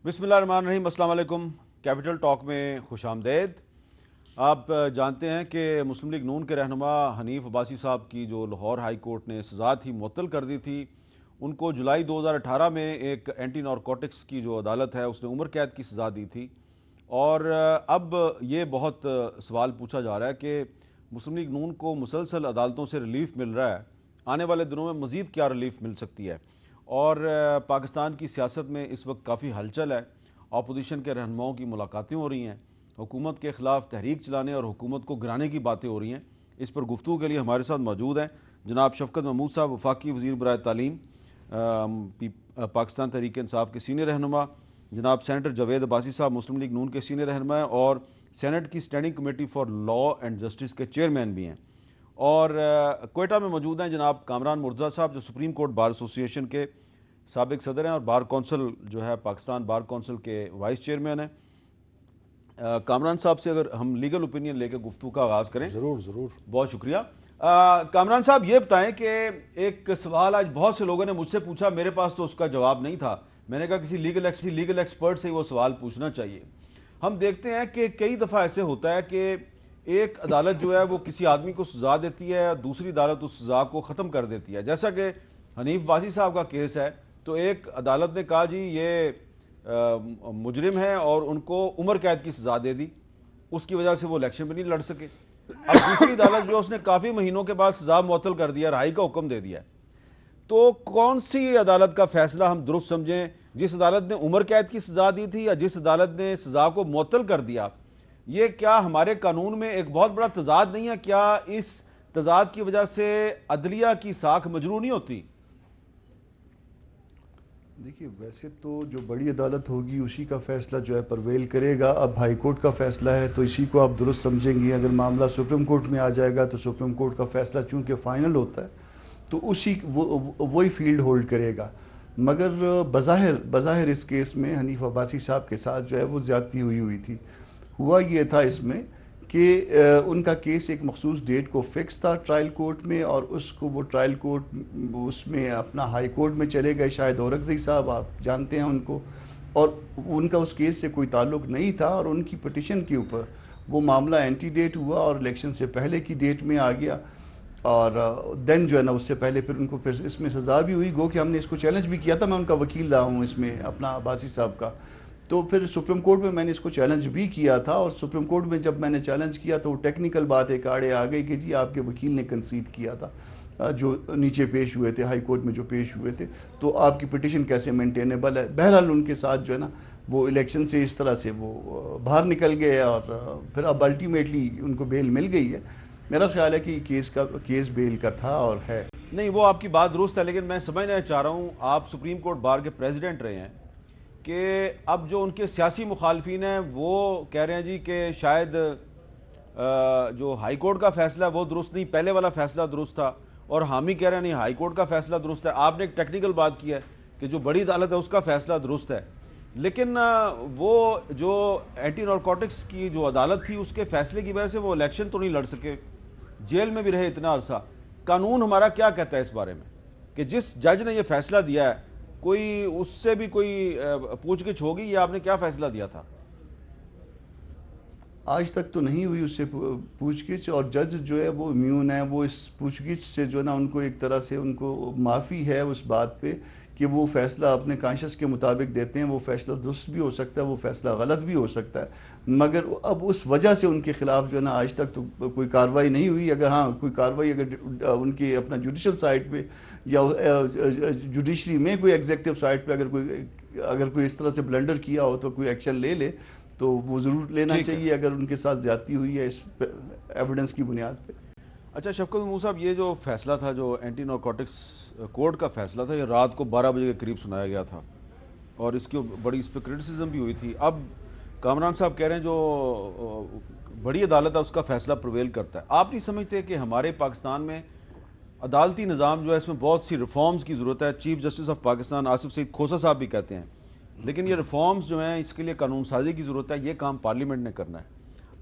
بسم اللہ الرحمن الرحیم۔ السلام علیکم۔ کیپٹل ٹاک میں خوش آمدید۔ آپ جانتے ہیں کہ مسلم لیگ نون کے رہنما حنیف عباسی صاحب کی جو لاہور ہائی کورٹ نے سزا تھی معطل کر دی تھی، ان کو جولائی 2018 میں ایک اینٹی نارکوٹکس کی جو عدالت ہے اس نے عمر قید کی سزا دی تھی، اور اب یہ بہت سوال پوچھا جا رہا ہے کہ مسلم لیگ نون کو مسلسل عدالتوں سے ریلیف مل رہا ہے، آنے والے دنوں میں مزید کیا ریلیف مل سکتی ہے؟ اور پاکستان کی سیاست میں اس وقت کافی ہلچل ہے، اپوزیشن کے رہنماؤں کی ملاقاتیں ہو رہی ہیں، حکومت کے خلاف تحریک چلانے اور حکومت کو گرانے کی باتیں ہو رہی ہیں۔ اس پر گفتگو کے لیے ہمارے ساتھ موجود ہیں جناب شفقت محمود صاحب، وفاقی وزیر برائے تعلیم، پاکستان تحریک انصاف کے سینئر رہنما، جناب سینیٹر جاوید عباسی صاحب مسلم لیگ نون کے سینئر رہنما ہیں اور سینٹ کی standing committee for law and justice کے چیئرمین بھی ہیں، اور کوئٹہ میں موجود ہیں جناب کامران مرتضیٰ صاحب جو سپریم کورٹ بار ایسوسی ایشن کے سابق صدر ہیں اور بار کونسل جو ہے پاکستان بار کونسل کے وائس چیئرمین ہیں۔ کامران صاحب سے اگر ہم لیگل اوپینین لے کے گفتگو کا آغاز کریں۔ ضرور بہت شکریہ۔ کامران صاحب یہ بتائیں کہ ایک سوال آج بہت سے لوگوں نے مجھ سے پوچھا، میرے پاس تو اس کا جواب نہیں تھا، میں نے کہا کسی لیگل ایکسپرٹ سے ہی وہ سوال پوچھنا چاہیے۔ ہم دیکھتے ہیں کہ کئی دفعہ ایسے ہوتا ہے کہ ایک عدالت جو ہے وہ کسی آدمی کو سزا دیتی ہے، دوسری عدالت اس سزا کو ختم کر دیتی ہے، جیسا کہ حنیف عباسی صاحب کا کیس ہے تو ایک عدالت نے کہا جی یہ مجرم ہے اور ان کو عمر قید کی سزا دے دی، اس کی وجہ سے وہ الیکشن بھی نہیں لڑ سکے۔ اب دوسری عدالت جو اس نے کافی مہینوں کے بعد سزا معطل کر دیا، رہائی کا حکم دے دیا ہے، تو کون سی عدالت کا فیصلہ ہم درست سمجھیں؟ جس عدالت نے عمر قید کی سزا دی تھی یا جس عدالت نے سزا کو معطل کر دیا؟ یہ کیا ہمارے قانون میں ایک بہت بڑا تضاد نہیں ہے؟ کیا اس تضاد کی وجہ سے عدلیہ کی ساکھ مجروح نہیں ہوتی؟ دیکھیے، ویسے تو جو بڑی عدالت ہوگی اسی کا فیصلہ جو ہے پرویل کرے گا۔ اب ہائی کورٹ کا فیصلہ ہے تو اسی کو آپ درست سمجھیں گے۔ اگر معاملہ سپریم کورٹ میں آ جائے گا تو سپریم کورٹ کا فیصلہ چونکہ فائنل ہوتا ہے تو وہی فیلڈ ہولڈ کرے گا۔ مگر بظاہر اس کیس میں حنیف عباسی صاحب کے ساتھ جو ہے وہ زیادتی ہوئی تھی۔ ہوا یہ تھا اس میں کہ ان کا کیس ایک مخصوص ڈیٹ کو فکس تھا ٹرائل کورٹ میں، اور اس کو وہ ٹرائل کورٹ اس میں اپنا ہائی کورٹ میں چلے گئے، شاہد اورکزئی صاحب آپ جانتے ہیں ان کو، اور ان کا اس کیس سے کوئی تعلق نہیں تھا، اور ان کی پٹیشن کے اوپر وہ معاملہ اینٹی ڈیٹ ہوا اور الیکشن سے پہلے کی ڈیٹ میں آ گیا، اور دین جو ہے نا اس سے پہلے پھر ان کو پھر اس میں سزا بھی ہوئی۔ گو کہ ہم نے اس کو چیلنج بھی کیا تھا، میں ان کا وکیل رہا ہوں اس میں اپنا عباسی صاحب کا، تو پھر سپریم کورٹ میں نے اس کو چیلنج بھی کیا تھا، اور سپریم کورٹ میں جب میں نے چیلنج کیا تو وہ ٹیکنیکل بات ایک آڑے آ گئی کہ جی آپ کے وکیل نے کنسیڈ کیا تھا جو نیچے پیش ہوئے تھے، ہائی کورٹ میں جو پیش ہوئے تھے، تو آپ کی پٹیشن کیسے مینٹینیبل ہے۔ بہرحال ان کے ساتھ جو ہے نا وہ الیکشن سے اس طرح سے وہ باہر نکل گئے، اور پھر اب الٹیمیٹلی ان کو بیل مل گئی ہے۔ میرا خیال ہے کہ کیس بیل کا تھا اور ہے۔ نہیں، وہ آپ کی بات درست ہے، لیکن میں سمجھنا چاہ رہا ہوں آپ سپریم کورٹ بار کے پریزیڈنٹ رہے ہیں کہ اب جو ان کے سیاسی مخالفین ہیں وہ کہہ رہے ہیں جی کہ شاید جو ہائی کورٹ کا فیصلہ ہے وہ درست نہیں، پہلے والا فیصلہ درست تھا، اور حامی کہہ رہے ہیں نہیں ہائی کورٹ کا فیصلہ درست ہے۔ آپ نے ایک ٹیکنیکل بات کی ہے کہ جو بڑی عدالت ہے اس کا فیصلہ درست ہے، لیکن وہ جو اینٹی نارکوٹکس کی جو عدالت تھی اس کے فیصلے کی وجہ سے وہ الیکشن تو نہیں لڑ سکے، جیل میں بھی رہے اتنا عرصہ۔ قانون ہمارا کیا کہتا ہے اس بارے میں کہ جس جج نے یہ فیصلہ دیا ہے کوئی اس سے بھی کوئی پوچھ گچھ ہوگی، یا آپ نے کیا فیصلہ دیا تھا؟ آج تک تو نہیں ہوئی اس سے پوچھ گچھ، اور جج جو ہے وہ امیون ہے، وہ اس پوچھ گچھ سے جو ہے نا ان کو ایک طرح سے ان کو معافی ہے اس بات پہ کہ وہ فیصلہ اپنے کانشس کے مطابق دیتے ہیں۔ وہ فیصلہ درست بھی ہو سکتا ہے، وہ فیصلہ غلط بھی ہو سکتا ہے، مگر اب اس وجہ سے ان کے خلاف جو ہے نا آج تک تو کوئی کارروائی نہیں ہوئی۔ اگر ہاں کوئی کارروائی اگر ان کی اپنا جوڈیشل سائٹ پہ یا جوڈیشری میں کوئی ایگزیکٹو سائٹ پہ اگر کوئی اس طرح سے بلنڈر کیا ہو تو کوئی ایکشن لے لے تو وہ ضرور لینا چاہیے اگر ان کے ساتھ زیادتی ہوئی ہے اس ایویڈنس کی بنیاد پہ۔ اچھا شفقت محمود صاحب، یہ جو فیصلہ تھا جو اینٹی نارکوٹکس کورٹ کا فیصلہ تھا، یہ رات کو 12 بجے کے قریب سنایا گیا تھا اور اس کی بڑی اس پہ کرٹیسزم بھی ہوئی تھی۔ اب کامران صاحب کہہ رہے ہیں جو بڑی عدالت ہے اس کا فیصلہ پرویل کرتا ہے۔ آپ نہیں سمجھتے کہ ہمارے پاکستان میں عدالتی نظام جو ہے اس میں بہت سی ریفارمز کی ضرورت ہے؟ Chief justice of Pakistan Asif Saeed Khosa صاحب بھی کہتے ہیں، لیکن یہ ریفارمز جو ہیں اس کے لیے قانون سازی کی ضرورت ہے، یہ کام پارلیمنٹ نے کرنا ہے۔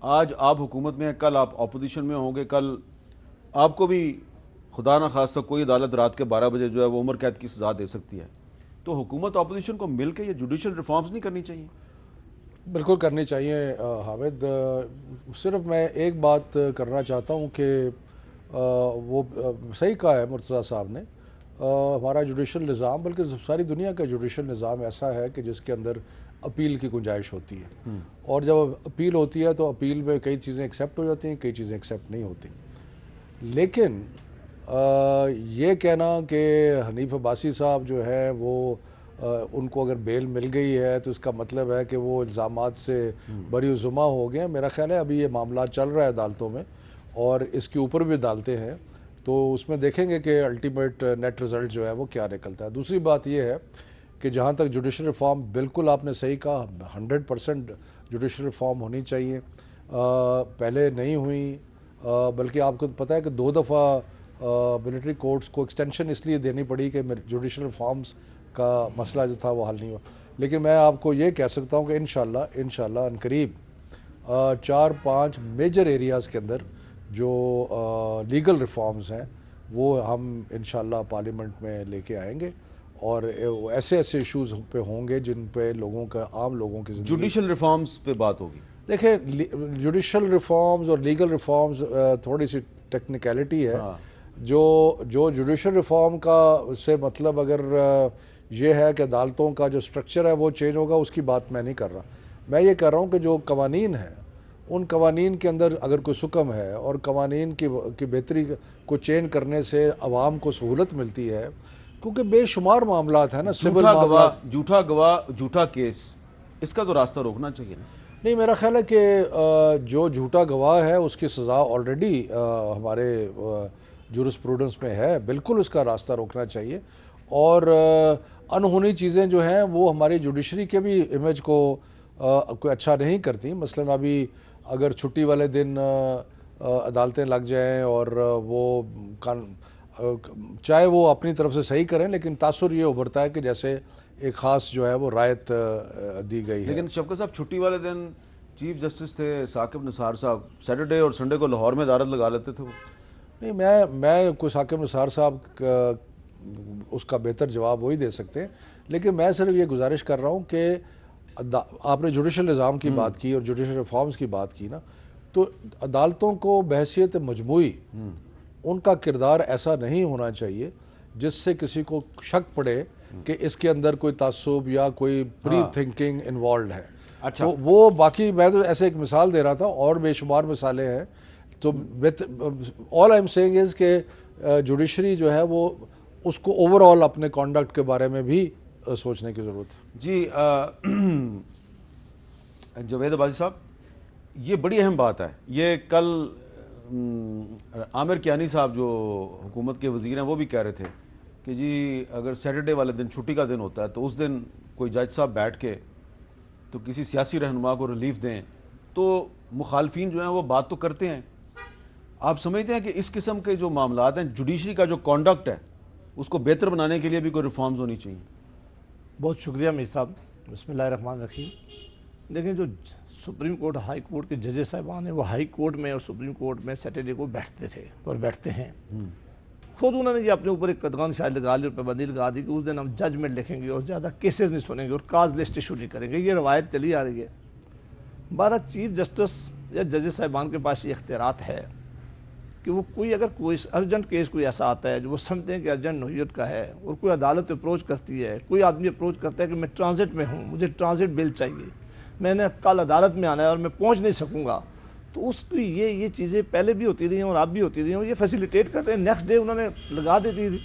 آج آپ حکومت میں ہیں، کل آپ اپوزیشن میں ہوں گے، کل آپ کو بھی خدا نہ خواستہ کوئی عدالت رات کے 12 بجے جو ہے وہ عمر قید کی سزا دے سکتی ہے۔ تو حکومت اپوزیشن کو مل کے یہ جوڈیشل ریفارمز نہیں کرنی چاہیے؟ بالکل کرنی چاہیے حامد. صرف میں ایک بات کرنا چاہتا ہوں کہ وہ صحیح کہا ہے مرتضیٰ صاحب نے. ہمارا جوڈیشل نظام بلکہ ساری دنیا کا جوڈیشل نظام ایسا ہے کہ جس کے اندر اپیل کی گنجائش ہوتی ہے, اور جب اپیل ہوتی ہے تو اپیل میں کئی چیزیں ایکسیپٹ ہو جاتی ہیں, کئی چیزیں ایکسیپٹ نہیں ہوتی. لیکن یہ کہنا کہ حنیف عباسی صاحب جو ہے وہ ان کو اگر بیل مل گئی ہے تو اس کا مطلب ہے کہ وہ الزامات سے بری زمہ ہو گئے ہیں, میرا خیال ہے ابھی یہ معاملات چل رہا ہے عدالتوں میں اور اس کے اوپر بھی عدالتیں ہیں, تو اس میں دیکھیں گے کہ الٹیمیٹ نیٹ رزلٹ جو ہے وہ کیا نکلتا ہے. دوسری بات یہ ہے کہ جہاں تک جوڈیشل ریفارم, بالکل آپ نے صحیح کہا, 100% جوڈیشل ریفارم ہونی چاہیے. پہلے نہیں ہوئی, بلکہ آپ کو پتہ ہے کہ 2 دفعہ ملٹری کورٹس کو ایکسٹینشن اس لیے دینی پڑی کہ جوڈیشل ریفارمز کا مسئلہ جو تھا وہ حل نہیں ہوا. لیکن میں آپ کو یہ کہہ سکتا ہوں کہ انشاءاللہ عنقریب 4-5 میجر ایریاز کے اندر جو لیگل ریفارمز ہیں وہ ہم انشاءاللہ پارلیمنٹ میں لے کے آئیں گے, اور ایسے ایشوز پہ ہوں گے جن پہ لوگوں کا, عام لوگوں کی زندگی. جوڈیشل ریفارمز پہ بات ہوگی. دیکھیں جوڈیشل ریفارمز اور لیگل ریفارمز تھوڑی سی ٹیکنیکلٹی ہے. جو جوڈیشل ریفارم کا سے مطلب اگر یہ ہے کہ عدالتوں کا جو سٹرکچر ہے وہ چینج ہوگا, اس کی بات میں نہیں کر رہا. میں یہ کہہ رہا ہوں کہ جو قوانین ہیں ان قوانین کے اندر اگر کوئی سکم ہے اور قوانین کی بہتری کو چینج کرنے سے عوام کو سہولت ملتی ہے, کیونکہ بے شمار معاملات ہیں نا, سول معاملات. جھوٹا گواہ, جھوٹا کیس, اس کا تو راستہ روکنا چاہیے نا. نہیں, میرا خیال ہے کہ جو جھوٹا گواہ ہے اس کی سزا آلریڈی ہمارے جورسپروڈنس میں ہے, بالکل اس کا راستہ روکنا چاہیے. اور انہونی چیزیں جو ہیں وہ ہماری جوڈیشری کے بھی امیج کو کوئی اچھا نہیں کرتی. مثلا ابھی اگر چھٹی والے دن عدالتیں لگ جائیں اور وہ چاہے وہ اپنی طرف سے صحیح کریں, لیکن تاثر یہ ابھرتا ہے کہ جیسے ایک خاص جو ہے وہ رعایت دی گئی ہے. لیکن شفقت صاحب, چھٹی والے دن چیف جسٹس تھے ثاقب نثار صاحب, سیٹرڈے اور سنڈے کو لاہور میں عدالت لگا لیتے تھے وہ. نہیں, میں کوئی ثاقب نثار صاحب اس کا بہتر جواب وہی دے سکتے ہیں, لیکن میں صرف یہ گزارش کر رہا ہوں کہ آپ نے جوڈیشل نظام کی بات کی اور جوڈیشل ریفارمز کی بات کی نا, تو عدالتوں کو بحیثیت مجموعی ان کا کردار ایسا نہیں ہونا چاہیے جس سے کسی کو شک پڑے کہ اس کے اندر کوئی تعصب یا کوئی پری تھنکنگ انوالوڈ ہے. تو وہ باقی میں تو ایسے ایک مثال دے رہا تھا, اور بے شمار مثالیں ہیں. تو آل آئی ایم سیئنگ از کہ جوڈیشری جو ہے وہ اس کو اوور آل اپنے کانڈکٹ کے بارے میں بھی سوچنے کی ضرورت ہے. جی جاوید عباسی صاحب, یہ بڑی اہم بات ہے. یہ کل عامر کیانی صاحب جو حکومت کے وزیر ہیں وہ بھی کہہ رہے تھے کہ جی اگر سیٹرڈے والے دن چھٹی کا دن ہوتا ہے تو اس دن کوئی جج صاحب بیٹھ کے تو کسی سیاسی رہنما کو ریلیف دیں, تو مخالفین جو ہیں وہ بات تو کرتے ہیں. آپ سمجھتے ہیں کہ اس قسم کے جو معاملات ہیں, جوڈیشری کا جو کانڈکٹ ہے اس کو بہتر بنانے کے لیے بھی کوئی ریفارمز ہونی چاہیے؟ بہت شکریہ میر صاحب, بسم اللہ الرحمن الرحیم. دیکھیں جو سپریم کورٹ ہائی کورٹ کے ججز صاحبان ہیں وہ ہائی کورٹ میں اور سپریم کورٹ میں سیٹرڈے کو بیٹھتے تھے اور بیٹھتے ہیں. خود انہوں نے یہ اپنے اوپر ایک قدغن شاید لگا لی اور پابندی لگا دی کہ اس دن ہم ججمنٹ لکھیں گے اور زیادہ کیسز نہیں سنیں گے اور کاز لسٹ ایشو نہیں کریں گے. یہ روایت چلی آ رہی ہے. 12 چیف جسٹس یا ججز صاحبان کے پاس یہ اختیارات ہے کہ وہ کوئی اگر کوئی ارجنٹ کیس کوئی ایسا آتا ہے جو وہ سمجھتے ہیں کہ ارجنٹ نوعیت کا ہے اور کوئی عدالت اپروچ کرتی ہے, کوئی آدمی اپروچ کرتا ہے کہ میں ٹرانزٹ میں ہوں, مجھے ٹرانزٹ بل چاہیے, میں نے کل عدالت میں آنا ہے اور میں پہنچ نہیں سکوں گا, تو اس کی یہ چیزیں پہلے بھی ہوتی رہی ہیں اور اب بھی ہوتی رہی ہیں, اور یہ فیسیلیٹیٹ کرتے ہیں. نیکسٹ ڈے انہوں نے لگا دیتی تھی.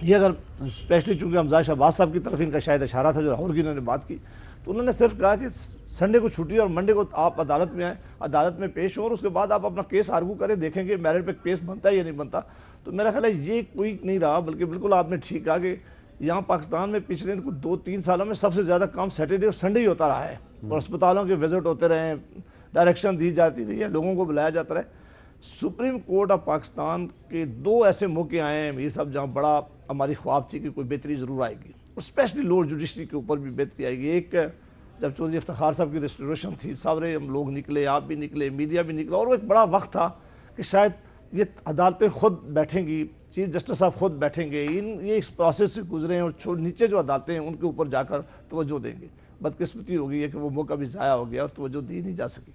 یہ اگر اسپیشلی چونکہ حمزہ شہباز صاحب کی طرف ان کا شاید اشارہ تھا جو لاہور کی انہوں نے بات کی, تو انہوں نے صرف کہا کہ سنڈے کو چھٹی اور منڈے کو آپ عدالت میں آئیں, عدالت میں پیش ہوں اور اس کے بعد آپ اپنا کیس آرگو کریں, دیکھیں کہ میرٹ پہ کیس بنتا ہے یا نہیں بنتا. تو میرا خیال ہے یہ کوئی نہیں رہا, بلکہ بالکل آپ نے ٹھیک کہا کہ یہاں پاکستان میں پچھلے 2-3 سالوں میں سب سے زیادہ کام سیٹرڈے اور سنڈے ہی ہوتا رہا ہے, اور اسپتالوں کے وزٹ ہوتے رہے ہیں, ڈائریکشن دی جاتی رہی ہے, لوگوں کو بلایا جاتا رہے. سپریم کورٹ آف پاکستان کے 2 ایسے موقع آئے ہیں یہ سب جہاں بڑا ہماری خواب تھی کہ کوئی بہتری ضرور آئے گی, اور اسپیشلی لوور جوڈیشری کے اوپر بھی بہتری آئے گی. ایک جب چودھری افتخار صاحب کی ریسٹوریشن تھی, سارے ہم لوگ نکلے, آپ بھی نکلے, میڈیا بھی نکلا, اور وہ ایک بڑا وقت تھا کہ شاید یہ عدالتیں خود بیٹھیں گی, چیف جسٹس صاحب خود بیٹھیں گے, یہ اس پروسیس سے گزرے ہیں اور نیچے جو عدالتیں ہیں ان کے اوپر جا کر توجہ دیں گے. بدقسمتی ہو گئی ہے کہ وہ موقع بھی ضائع ہو گیا اور توجہ دی نہیں جا سکی.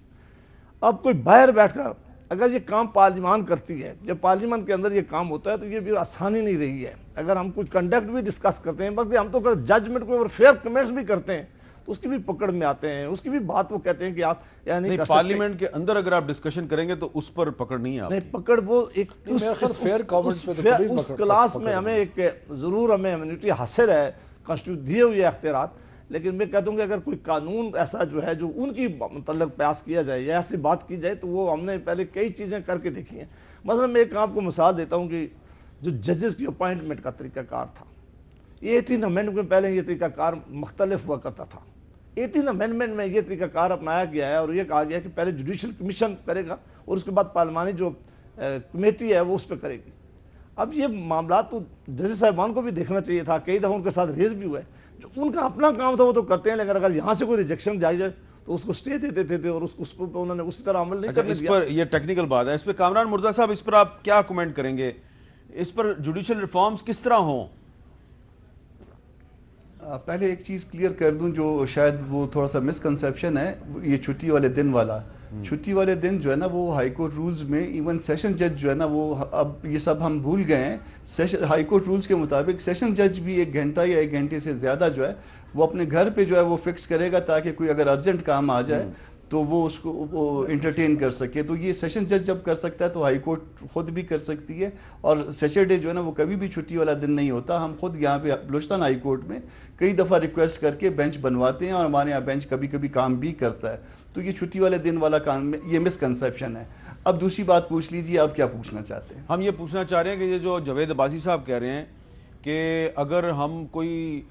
اب کوئی باہر بیٹھ کر اگر یہ کام پارلیمان کرتی ہے, جب پارلیمان کے اندر یہ کام ہوتا ہے تو یہ بھی آسانی نہیں رہی ہے. اگر ہم کچھ کنڈکٹ بھی ڈسکس کرتے ہیں, بلکہ ہم تو ججمنٹ کو فیئر کمنٹس بھی کرتے ہیں تو اس کی بھی پکڑ میں آتے ہیں, اس کی بھی بات وہ کہتے ہیں کہ آپ یعنی پارلیمنٹ کے اندر اگر آپ ڈسکشن کریں گے تو اس پر پکڑ نہیں ہے. نہیں پکڑ وہ ایک اس کلاس میں ہمیں ایک ضرور ہمیں امیونٹی حاصل ہے, کانسٹیٹیوشن دیے ہوئے اختیارات, لیکن میں کہتا ہوں کہ اگر کوئی قانون ایسا جو ہے جو ان کی متعلق پیاس کیا جائے یا ایسی بات کی جائے تو وہ ہم نے پہلے کئی چیزیں کر کے دیکھی ہیں. مثلا میں ایک آپ کو مثال دیتا ہوں کہ جو ججز کی اپائنٹمنٹ کا طریقہ کار تھا, یہ 18 امینڈمنٹ میں پہلے یہ طریقہ کار مختلف ہوا کرتا تھا. 18 امینڈمنٹ میں یہ طریقہ کار اپنایا گیا ہے اور یہ کہا گیا کہ پہلے جوڈیشل کمیشن کرے گا اور اس کے بعد پارلیمانی جو کمیٹی ہے وہ اس پہ کرے گی. اب یہ معاملات تو ججز صاحبان کو بھی دیکھنا چاہیے تھا, کئی دفعہ ان کے ساتھ ریز بھی ہوئے, جو ان کا اپنا کام تھا وہ تو کرتے ہیں, لیکن اگر یہاں سے کوئی ریجیکشن جائے جائے تو اس کو سٹے دے دیتے تھے اور اس پر انہوں نے اسی طرح عمل نہیں کرنے دیا. اس پر یہ ٹیکنیکل بات ہے, اس پہ کامران مرزا صاحب اس پر آپ کیا کمنٹ کریں گے؟ اس پر جوڈیشل ریفارمز کس طرح ہوں؟ پہلے ایک چیز کلیئر کر دوں جو شاید وہ تھوڑا سا مسکنسیپشن ہے, یہ چھٹی والے دن والا. چھٹی والے دن جو ہے نا وہ ہائی کورٹ رولز میں ایون سیشن جج جو ہے نا وہ اب یہ سب ہم بھول گئے ہیں. ہائی کورٹ رولز کے مطابق سیشن جج بھی 1 گھنٹہ یا 1 گھنٹے سے زیادہ جو ہے وہ اپنے گھر پہ جو ہے وہ فکس کرے گا تاکہ کوئی اگر ارجنٹ کام آ جائے تو وہ اس کو وہ انٹرٹین کر سکے. تو یہ سیشن جج جب کر سکتا ہے تو ہائی کورٹ خود بھی کر سکتی ہے. اور سیٹرڈے جو ہے نا وہ کبھی بھی چھٹی والا دن نہیں ہوتا. ہم خود یہاں پہ بلوچستان ہائی کورٹ میں کئی دفعہ ریکویسٹ کر کے بینچ بنواتے ہیں اور ہمارے یہاں بینچ کبھی کبھی کام بھی کرتا ہے. تو یہ چھٹی والے دن والا کام یہ مسکنسیپشن ہے. اب دوسری بات پوچھ لیجیے, آپ کیا پوچھنا چاہتے ہیں؟ ہم یہ پوچھنا چاہ رہے ہیں کہ یہ جو جاوید عباسی صاحب کہہ رہے ہیں کہ اگر ہم کوئی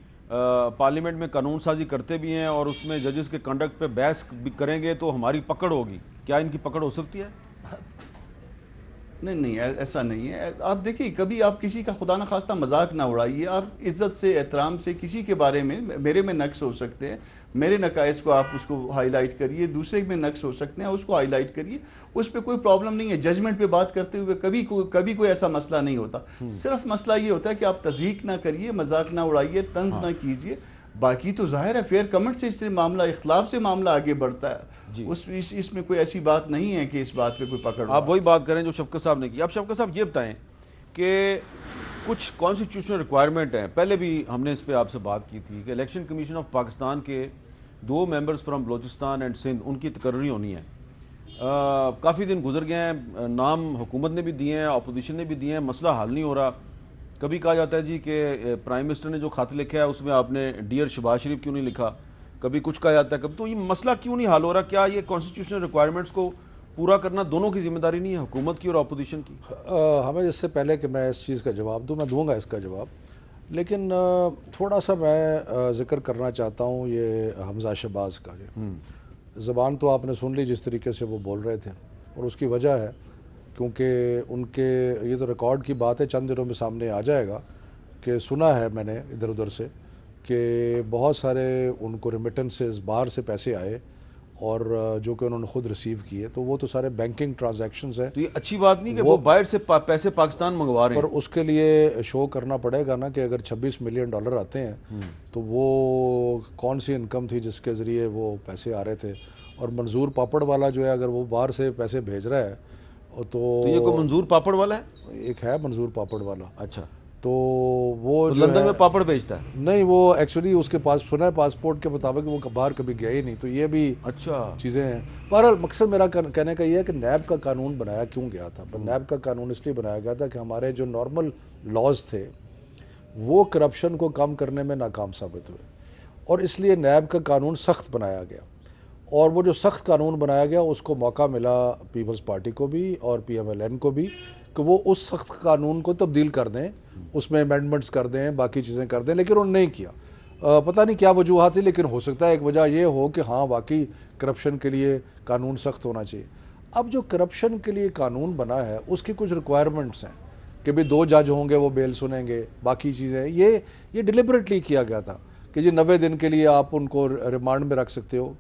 پارلیمنٹ میں قانون سازی کرتے بھی ہیں اور اس میں ججز کے کنڈکٹ پہ بحث بھی کریں گے تو ہماری پکڑ ہوگی, کیا ان کی پکڑ ہو سکتی ہے؟ نہیں ایسا نہیں ہے. آپ دیکھیے کبھی آپ کسی کا خدا نخواستہ مذاق نہ اڑائیے. آپ عزت سے احترام سے کسی کے بارے میں, میرے میں نقص ہو سکتے ہیں, میرے نقائص کو آپ اس کو ہائی لائٹ کریے, دوسرے میں نقص ہو سکتے ہیں اس کو ہائی لائٹ کریے, اس پہ کوئی پرابلم نہیں ہے. ججمنٹ پہ بات کرتے ہوئے کبھی کوئی ایسا مسئلہ نہیں ہوتا. صرف مسئلہ یہ ہوتا ہے کہ آپ تضحیک نہ کریے, مذاق نہ اڑائیے, طنز نہ کیجیے. باقی تو ظاہر ہے فیئر کمنٹ سے اس سے معاملہ, اختلاف سے معاملہ آگے بڑھتا ہے. اس میں کوئی ایسی بات نہیں ہے کہ اس بات پہ کوئی پکڑ. آپ وہی بات کریں جو شفقت صاحب نے کی. اب شفقت صاحب یہ بتائیں کہ کچھ کانسٹیٹیوشنل ریکوائرمنٹ ہیں, پہلے بھی ہم نے اس پہ آپ سے بات کی تھی کہ الیکشن کمیشن آف پاکستان کے 2 members from Balochistan and Sindh, ان کی تقرری ہونی ہے. کافی دن گزر گئے ہیں, نام حکومت نے بھی دیے ہیں, اپوزیشن نے بھی دیے ہیں, مسئلہ حل نہیں ہو رہا. کبھی کہا جاتا ہے جی کہ پرائم منسٹر نے جو خط لکھا ہے اس میں آپ نے ڈیئر شہباز شریف کیوں نہیں لکھا, کبھی کچھ کہا جاتا ہے, کبھی تو یہ مسئلہ کیوں نہیں حل ہو رہا؟ کیا یہ کانسٹیٹیوشنل ریکوائرمنٹس کو پورا کرنا دونوں کی ذمہ داری نہیں ہے, حکومت کی اور اپوزیشن کی؟ ہمیں اس سے پہلے کہ میں اس چیز کا جواب دوں, میں دوں گا اس کا جواب, لیکن تھوڑا سا میں ذکر کرنا چاہتا ہوں یہ حمزہ شہباز کا. زبان تو آپ نے سن لی جس طریقے سے وہ بول رہے تھے, اور اس کی وجہ ہے کیونکہ ان کے یہ تو ریکارڈ کی بات ہے, چند دنوں میں سامنے آ جائے گا کہ سنا ہے میں نے ادھر ادھر سے کہ بہت سارے ان کو ریمیٹنسز باہر سے پیسے آئے اور جو کہ انہوں نے خود ریسیو کیے, تو وہ تو سارے بینکنگ ٹرانزیکشنز ہیں. تو یہ اچھی بات نہیں کہ وہ باہر سے پیسے پاکستان منگوا رہے ہیں, اور اس کے لیے شو کرنا پڑے گا نا کہ اگر $26 ملین آتے ہیں تو وہ کون سی انکم تھی جس کے ذریعے وہ پیسے آ رہے تھے. اور منظور پاپڑ والا جو ہے اگر وہ باہر سے پیسے بھیج رہا ہے تو یہ کوئی منظور پاپڑ والا ہے؟ ایک ہے منظور پاپڑ والا. اچھا, تو وہ لندن میں پاپڑ بیچتا ہے؟ نہیں, وہ ایکچولی اس کے پاس سنا ہے پاسپورٹ کے مطابق وہ باہر کبھی گیا ہی نہیں. تو یہ بھی اچھا چیزیں ہیں. بہرحال مقصد میرا کہنے کا یہ ہے کہ نیب کا قانون بنایا کیوں گیا تھا. نیب کا قانون اس لیے بنایا گیا تھا کہ ہمارے جو نارمل لاز تھے وہ کرپشن کو کم کرنے میں ناکام ثابت ہوئے, اور اس لیے نیب کا قانون سخت بنایا گیا. اور وہ جو سخت قانون بنایا گیا اس کو موقع ملا پیپلز پارٹی کو بھی اور PMLN کو بھی کہ وہ اس سخت قانون کو تبدیل کر دیں, اس میں امینڈمنٹس کر دیں, باقی چیزیں کر دیں, لیکن انہوں نے نہیں کیا. پتہ نہیں کیا وجوہات تھی, لیکن ہو سکتا ہے ایک وجہ یہ ہو کہ ہاں واقعی کرپشن کے لیے قانون سخت ہونا چاہیے. اب جو کرپشن کے لیے قانون بنا ہے اس کی کچھ ریکوائرمنٹس ہیں کہ بھی 2 جج ہوں گے, وہ بیل سنیں گے, باقی چیزیں. یہ ڈیلیبریٹلی کیا گیا تھا کہ جی 90 دن کے لیے آپ ان کو ریمانڈ میں رکھ سکتے ہو,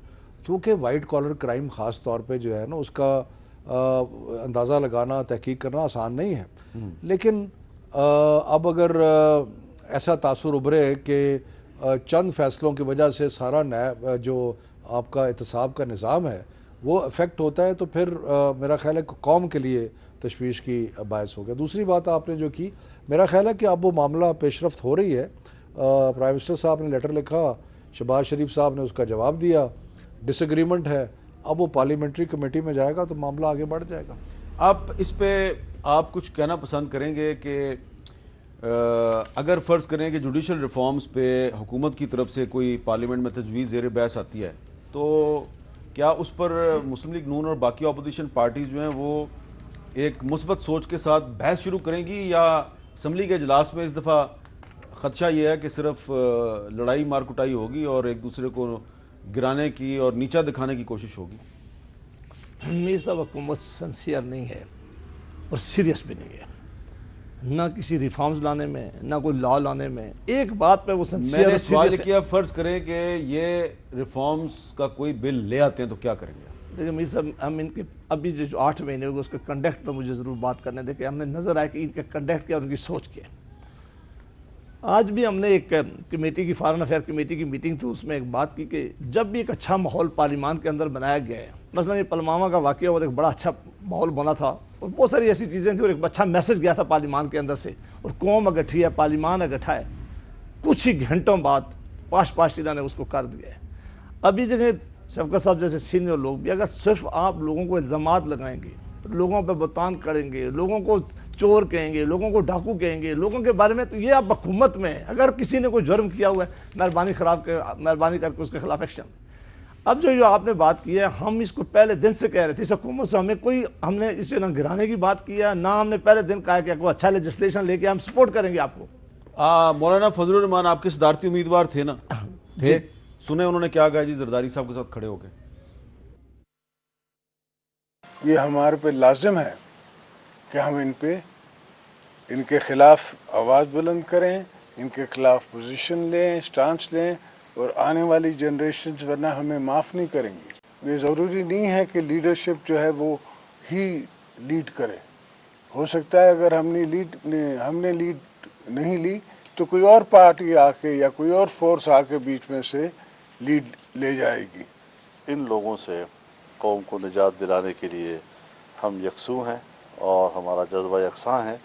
کیونکہ وائٹ کالر کرائم خاص طور پہ جو ہے نا اس کا اندازہ لگانا، تحقیق کرنا آسان نہیں ہے. لیکن اب اگر ایسا تاثر ابھرے کہ چند فیصلوں کی وجہ سے سارا جو آپ کا احتساب کا نظام ہے وہ افیکٹ ہوتا ہے، تو پھر میرا خیال ہے کہ قوم کے لیے تشویش کی باعث ہو گیا. دوسری بات آپ نے جو کی، میرا خیال ہے کہ اب وہ معاملہ پیش رفت ہو رہی ہے. پرائم منسٹر صاحب نے لیٹر لکھا، شہباز شریف صاحب نے اس کا جواب دیا، ڈس ایگریمنٹ ہے، اب وہ پارلیمنٹری کمیٹی میں جائے گا تو معاملہ آگے بڑھ جائے گا. آپ اس پہ آپ کچھ کہنا پسند کریں گے کہ اگر فرض کریں کہ جوڈیشل ریفارمز پہ حکومت کی طرف سے کوئی پارلیمنٹ میں تجویز زیر بحث آتی ہے تو کیا اس پر مسلم لیگ نون اور باقی اپوزیشن پارٹیز جو ہیں وہ ایک مثبت سوچ کے ساتھ بحث شروع کریں گی، یا اسمبلی کے اجلاس میں اس دفعہ خدشہ یہ ہے کہ صرف لڑائی مار کٹائی ہوگی اور ایک دوسرے کو گرانے کی اور نیچا دکھانے کی کوشش ہوگی؟ میر صاحب حکومت سنسیئر نہیں ہے اور سیریس بھی نہیں ہے، نہ کسی ریفارمز لانے میں، نہ کوئی لا لانے میں. ایک بات پہ وہ سنسیئر میں نے اور سوال سیریس ہے. کیا، فرض کریں کہ یہ ریفارمز کا کوئی بل لے آتے ہیں تو کیا کریں گے؟ دیکھیں میر صاحب، ہم ان کے ابھی جو 8 مہینے ہوگے اس کے کنڈکٹ پہ مجھے ضرور بات کرنے دیں کہ ہم نے نظر آیا کہ ان کا کنڈکٹ کیا اور ان کی سوچ کیا ہے. آج بھی ہم نے ایک کمیٹی کی فارن افیئر کمیٹی کی میٹنگ تھی، اس میں ایک بات کی کہ جب بھی ایک اچھا ماحول پارلیمان کے اندر بنایا گیا ہے، مثلا یہ پلوامہ کا واقعہ اور ایک بڑا اچھا ماحول بنا تھا اور بہت ساری ایسی چیزیں تھیں اور ایک اچھا میسج گیا تھا پارلیمان کے اندر سے، اور قوم اگٹھی ہے، پارلیمان اگٹھا ہے. کچھ ہی گھنٹوں بعد پاشیدہ نے اس کو کر دیا ہے. ابھی دیکھیں شفقت صاحب جیسے سینئر لوگ بھی اگر صرف آپ لوگوں کو الزامات لگائیں گے، لوگوں پہ بہتان کریں گے، لوگوں کو چور کہیں گے، لوگوں کو ڈاکو کہیں گے، لوگوں کے بارے میں، تو یہ آپ حکومت میں اگر کسی نے کوئی جرم کیا ہوا ہے مہربانی کر کے اس کے خلاف ایکشن. اب جو آپ نے بات کی ہے، ہم اس کو پہلے دن سے کہہ رہے تھے، اس حکومت سے ہم نے اسے نہ گرانے کی بات کیا، نہ ہم نے پہلے دن کہا کہ کوئی اچھا لیجسلیشن لے کے ہم سپورٹ کریں گے آپ کو. مولانا فضل الرحمان آپ کے صدارتی امیدوار تھے نا؟ تھے. سنیں انہوں نے کیا کہا جی زرداری صاحب کے ساتھ کھڑے ہو کے؟ یہ ہمارے پہ لازم ہے کہ ہم ان کے خلاف آواز بلند کریں، ان کے خلاف پوزیشن لیں، سٹانس لیں، اور آنے والی جنریشنز ورنہ ہمیں معاف نہیں کریں گی. یہ ضروری نہیں ہے کہ لیڈرشپ جو ہے وہ ہی لیڈ کرے. ہو سکتا ہے اگر ہم نے لیڈ نہیں لی تو کوئی اور پارٹی آ کے یا کوئی اور فورس آ کے بیچ میں سے لیڈ لے جائے گی. ان لوگوں سے قوم کو نجات دلانے کے لیے ہم یکسو ہیں اور ہمارا جذبہ یکساں ہے.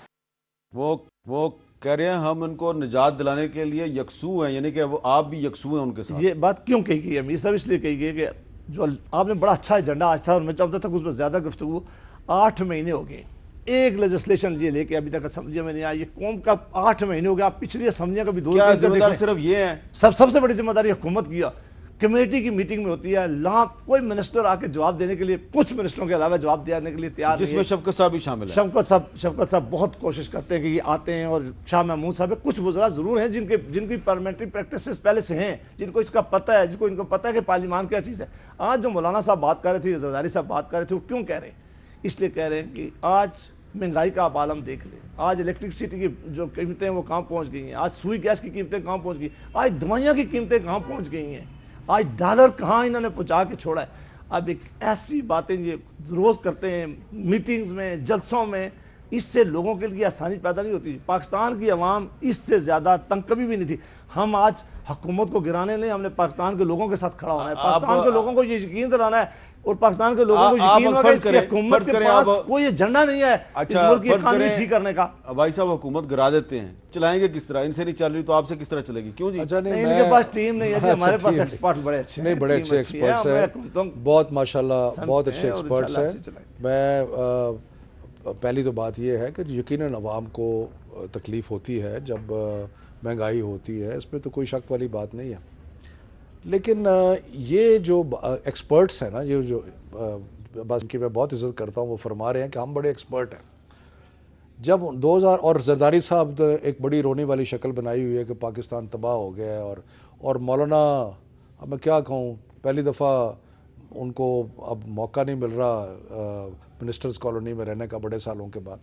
وہ کہہ رہے ہیں ہم ان کو نجات دلانے کے لیے یکسو ہیں، یعنی کہ وہ آپ بھی یکسو ہیں ان کے ساتھ. یہ بات کیوں کہی گئی ہے میر صاحب؟ اس لیے کہی گئی کہ جو آپ نے بڑا اچھا ایجنڈا آج تھا اور میں چاہتا تھا کہ اس پر زیادہ گفتگو. 8 مہینے ہو گئے ایک لیجسلیشن یہ لے کے ابھی تک اسمبلی میں نہیں آیا. یہ قوم کا 8 مہینے ہو گیا. آپ پچھلی اسمبلیاں کا بھی 2 کیا ذمہ دار صرف یہ ہیں؟ سب سے بڑی ذمہ داری حکومت کی کمیٹی کی میٹنگ میں ہوتی ہے. کوئی منسٹر آ کے جواب دینے کے لیے، کچھ منسٹروں کے علاوہ جواب دینے کے لیے تیار جس میں شفقت صاحب بھی شامل ہیں. شفقت صاحب بہت کوشش کرتے ہیں کہ یہ آتے ہیں، اور شاہ محمود صاحب کچھ وزراء ضرور ہیں جن کی پارلیمنٹری پریکٹسز پہلے سے ہیں، جن کو اس کا پتہ ہے، ان کو پتہ ہے کہ پارلیمان کیا چیز ہے. آج جو مولانا صاحب بات کر رہے تھے، زرداری صاحب بات کر رہے تھے، وہ کیوں کہہ رہے ہیں؟ اس لیے کہہ رہے ہیں کہ آج مہنگائی کا آپ عالم دیکھ لیں. آج الیکٹرکسٹی کی جو قیمتیں وہ کہاں پہنچ گئی ہیں، آج سوئی گیس کی قیمتیں کہاں پہنچ گئی، آج دوائیاں کی قیمتیں کہاں پہنچ گئی ہیں، آج ڈالر کہاں انہوں نے پہنچا کے چھوڑا ہے. اب ایک ایسی باتیں یہ روز کرتے ہیں میٹنگز میں، جلسوں میں، اس سے لوگوں کے لیے آسانی پیدا نہیں ہوتی. پاکستان کی عوام اس سے زیادہ تنگ کبھی بھی نہیں تھی. ہم آج حکومت کو گرانے نہیں، ہم نے پاکستان کے لوگوں کے ساتھ کھڑا ہونا ہے. پاکستان کے لوگوں کو یہ یقین دلانا ہے، اور پاکستان کے لوگوں کو یقین ہوگا کہ حکومت کے پاس کوئی ایجنڈا نہیں ہے اس ملک کی اکانومی ٹھیک کرنے کا. بھائی صاحب حکومت گرا دیتے ہیں، چلائیں گے کس طرح؟ ان سے نہیں چل رہی تو آپ سے کس طرح چلے گی؟ کیوں جی؟ ان کے پاس ٹیم نہیں ہے. ہمارے پاس ایکسپرٹ بڑے اچھے ہیں، نہیں بڑے اچھے ایکسپرٹس ہیں، بہت ماشاءاللہ بہت اچھے ایکسپرٹس ہیں. میں پہلی تو بات یہ ہے کہ یقیناً عوام کو تکلیف ہوتی ہے جب مہنگائی ہوتی ہے، اس میں تو کوئی شک والی بات نہیں ہے. لیکن یہ جو ایکسپرٹس ہیں نا، یہ جو بس کی میں بہت عزت کرتا ہوں، وہ فرما رہے ہیں کہ ہم بڑے ایکسپرٹ ہیں. جب 2000 اور زرداری صاحب ایک بڑی رونے والی شکل بنائی ہوئی ہے کہ پاکستان تباہ ہو گیا ہے، اور مولانا اب میں کیا کہوں، پہلی دفعہ ان کو اب موقع نہیں مل رہا منسٹرز کالونی میں رہنے کا بڑے سالوں کے بعد.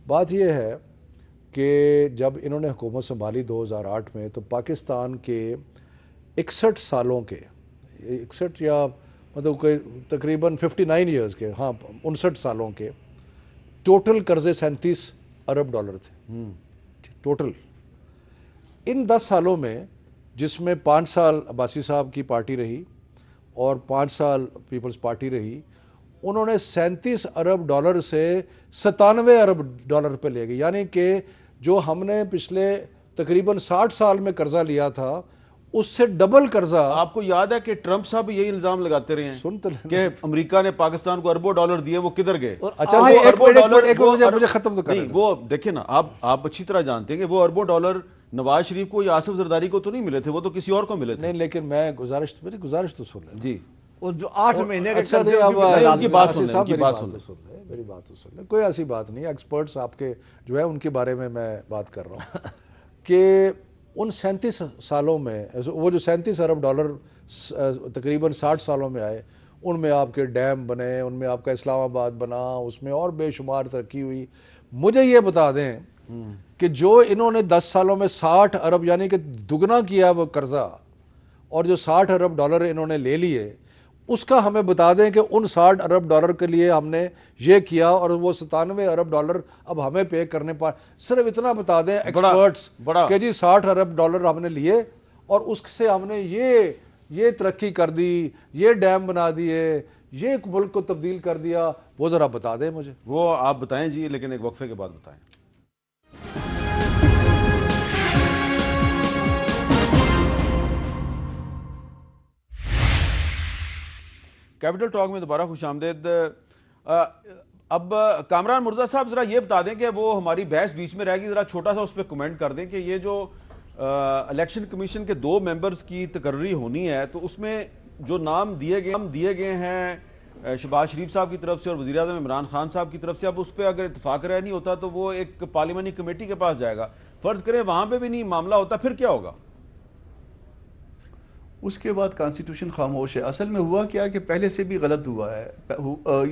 بات یہ ہے کہ جب انہوں نے حکومت سنبھالی 2008 میں، تو پاکستان کے 61 سالوں کے 61 یا مطلب کوئی تقریباً 59 ایئرز کے، ہاں 59 سالوں کے ٹوٹل قرضے 37 ارب ڈالر تھے ٹوٹل۔ ان 10 سالوں میں جس میں 5 سال عباسی صاحب کی پارٹی رہی اور 5 سال پیپلز پارٹی رہی، انہوں نے 37 ارب ڈالر سے 97 ارب ڈالر پہ لے گئے، یعنی کہ جو ہم نے پچھلے تقریباً 60 سال میں قرضہ لیا تھا اس سے ڈبل قرضہ۔ آپ کو یاد ہے کہ ٹرمپ صاحب یہی الزام لگاتے رہے ہیں سنتے رہے کہ امریکہ نے پاکستان کو اربوں ڈالر دیے، وہ کدھر گئے؟ اچھا ایک مجھے ختم تو نہیں، وہ دیکھیں نا، آپ اچھی طرح جانتے ہیں کہ وہ اربوں ڈالر نواز شریف کو یا آصف زرداری کو تو نہیں ملے تھے، وہ تو کسی اور کو ملے تھے۔ نہیں، لیکن میں میری گزارش تو سن لیں جی، اور جو 8 مہینے کے اچھا قرضے نہیں، ان کی اب ان کی بات سن لیں، ان کی بات سن لیں۔ میری بات تو سن لیں، کوئی ایسی بات نہیں، ایکسپرٹس آپ کے جو ہے ان کے بارے میں بات کر رہا ہوں کہ ان 37 سالوں میں وہ جو 37 ارب ڈالر تقریباً 60 سالوں میں آئے، ان میں آپ کے ڈیم بنے، ان میں آپ کا اسلام آباد بنا، اس میں اور بے شمار ترقی ہوئی۔ مجھے یہ بتا دیں کہ جو انہوں نے 10 سالوں میں 60 ارب یعنی کہ دگنا کیا وہ قرضہ، اور جو 60 ارب ڈالر انہوں نے لے لیے، اس کا ہمیں بتا دیں کہ ان 60 ارب ڈالر کے لیے ہم نے یہ کیا اور وہ 97 ارب ڈالر اب ہمیں پے کرنے پا، صرف اتنا بتا دیں ایکسپرٹس کہ جی 60 ارب ڈالر ہم نے لیے اور اس سے ہم نے یہ ترقی کر دی، یہ ڈیم بنا دیے، یہ ملک کو تبدیل کر دیا، وہ ذرا بتا دیں مجھے۔ وہ آپ بتائیں جی، لیکن ایک وقفے کے بعد بتائیں۔ کیپٹل ٹاک میں دوبارہ خوش آمدید۔ اب کامران مرزا صاحب ذرا یہ بتا دیں کہ وہ ہماری بحث بیچ میں رہ گئی، ذرا چھوٹا سا اس پہ کمنٹ کر دیں کہ یہ جو الیکشن کمیشن کے 2 ممبرز کی تقرری ہونی ہے، تو اس میں جو نام دیے گئے ہیں شہباز شریف صاحب کی طرف سے اور وزیر اعظم عمران خان صاحب کی طرف سے، اب اس پہ اگر اتفاق رائے نہیں ہوتا تو وہ ایک پارلیمانی کمیٹی کے پاس جائے گا۔ فرض کریں وہاں پہ بھی نہیں معاملہ ہوتا، پھر کیا ہوگا؟ اس کے بعد کانسٹیٹیوشن خاموش ہے۔ اصل میں ہوا کیا کہ پہلے سے بھی غلط ہوا ہے۔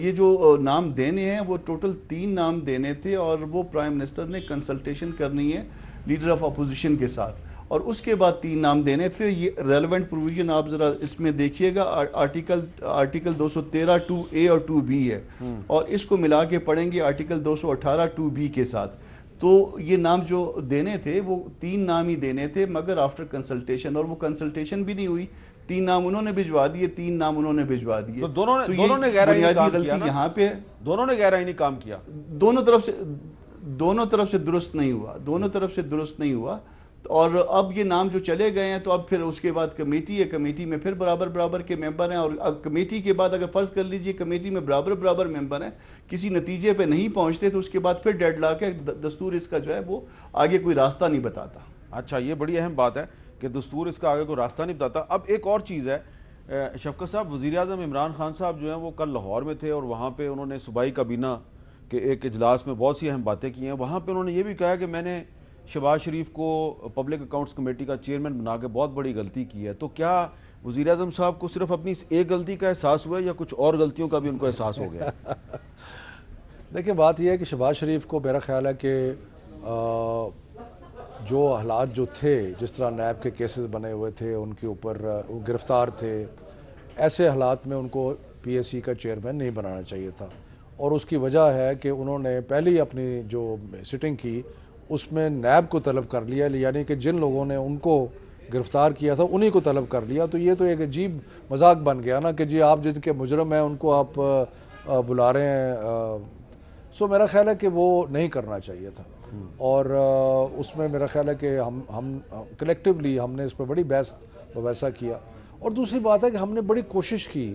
یہ جو نام دینے ہیں وہ ٹوٹل 3 نام دینے تھے اور وہ پرائم منسٹر نے کنسلٹیشن کرنی ہے لیڈر آف اپوزیشن کے ساتھ، اور اس کے بعد 3 نام دینے تھے۔ یہ ریلیونٹ پروویژن آپ ذرا اس میں دیکھیے گا، آرٹیکل 213 2A اور 2B ہے، اور اس کو ملا کے پڑھیں گے آرٹیکل 218 2B کے ساتھ۔ تو یہ نام جو دینے تھے وہ 3 نام ہی دینے تھے، مگر آفٹر کنسلٹیشن، اور وہ کنسلٹیشن بھی نہیں ہوئی۔ 3 نام انہوں نے بھجوا دیے، 3 نام انہوں نے بھجوا دیے۔ تو دونوں نے غیر آئینی کام کیا غلطی یہاں پہ ہے۔ دونوں نے غیر آئینی کام کیا، دونوں طرف سے درست نہیں ہوا، اور اب یہ نام جو چلے گئے ہیں تو اب پھر اس کے بعد کمیٹی ہے، کمیٹی میں پھر برابر کے ممبر ہیں، اور اب کمیٹی کے بعد اگر فرض کر لیجئے کمیٹی میں برابر ممبر ہیں، کسی نتیجے پہ نہیں پہنچتے تو اس کے بعد پھر ڈیڈ لاک ہے۔ دستور اس کا جو ہے وہ آگے کوئی راستہ نہیں بتاتا۔ اچھا، یہ بڑی اہم بات ہے کہ دستور اس کا آگے کوئی راستہ نہیں بتاتا۔ اب ایک اور چیز ہے شفقت صاحب، وزیر اعظم عمران خان صاحب جو ہیں وہ کل لاہور میں تھے، اور وہاں پہ انہوں نے صوبائی کابینہ کے ایک اجلاس میں بہت سی اہم باتیں کی ہیں۔ وہاں پہ انہوں نے یہ بھی کہا کہ میں نے شہباز شریف کو پبلک اکاؤنٹس کمیٹی کا چیئرمین بنا کے بہت بڑی غلطی کی ہے۔ تو کیا وزیر اعظم صاحب کو صرف اپنی اس ایک غلطی کا احساس ہوا ہے یا کچھ اور غلطیوں کا بھی ان کو احساس ہو گیا؟ دیکھیں، بات یہ ہے کہ شہباز شریف کو میرا خیال ہے کہ جو حالات جو تھے، جس طرح نیب کے کیسز بنے ہوئے تھے، ان کے اوپر گرفتار تھے، ایسے حالات میں ان کو پی ایس سی کا چیئرمین نہیں بنانا چاہیے تھا، اور اس کی وجہ ہے کہ انہوں نے پہلی اپنی جو سٹنگ کی اس میں نیب کو طلب کر لیا، یعنی کہ جن لوگوں نے ان کو گرفتار کیا تھا انہی کو طلب کر لیا۔ تو یہ تو ایک عجیب مذاق بن گیا نا کہ جی آپ جن کے مجرم ہیں ان کو آپ بلا رہے ہیں۔ سو میرا خیال ہے کہ وہ نہیں کرنا چاہیے تھا، اور اس میں میرا خیال ہے کہ ہم کلیکٹیولی ہم نے اس پہ بڑی بحث مباحثہ کیا۔ اور دوسری بات ہے کہ ہم نے بڑی کوشش کی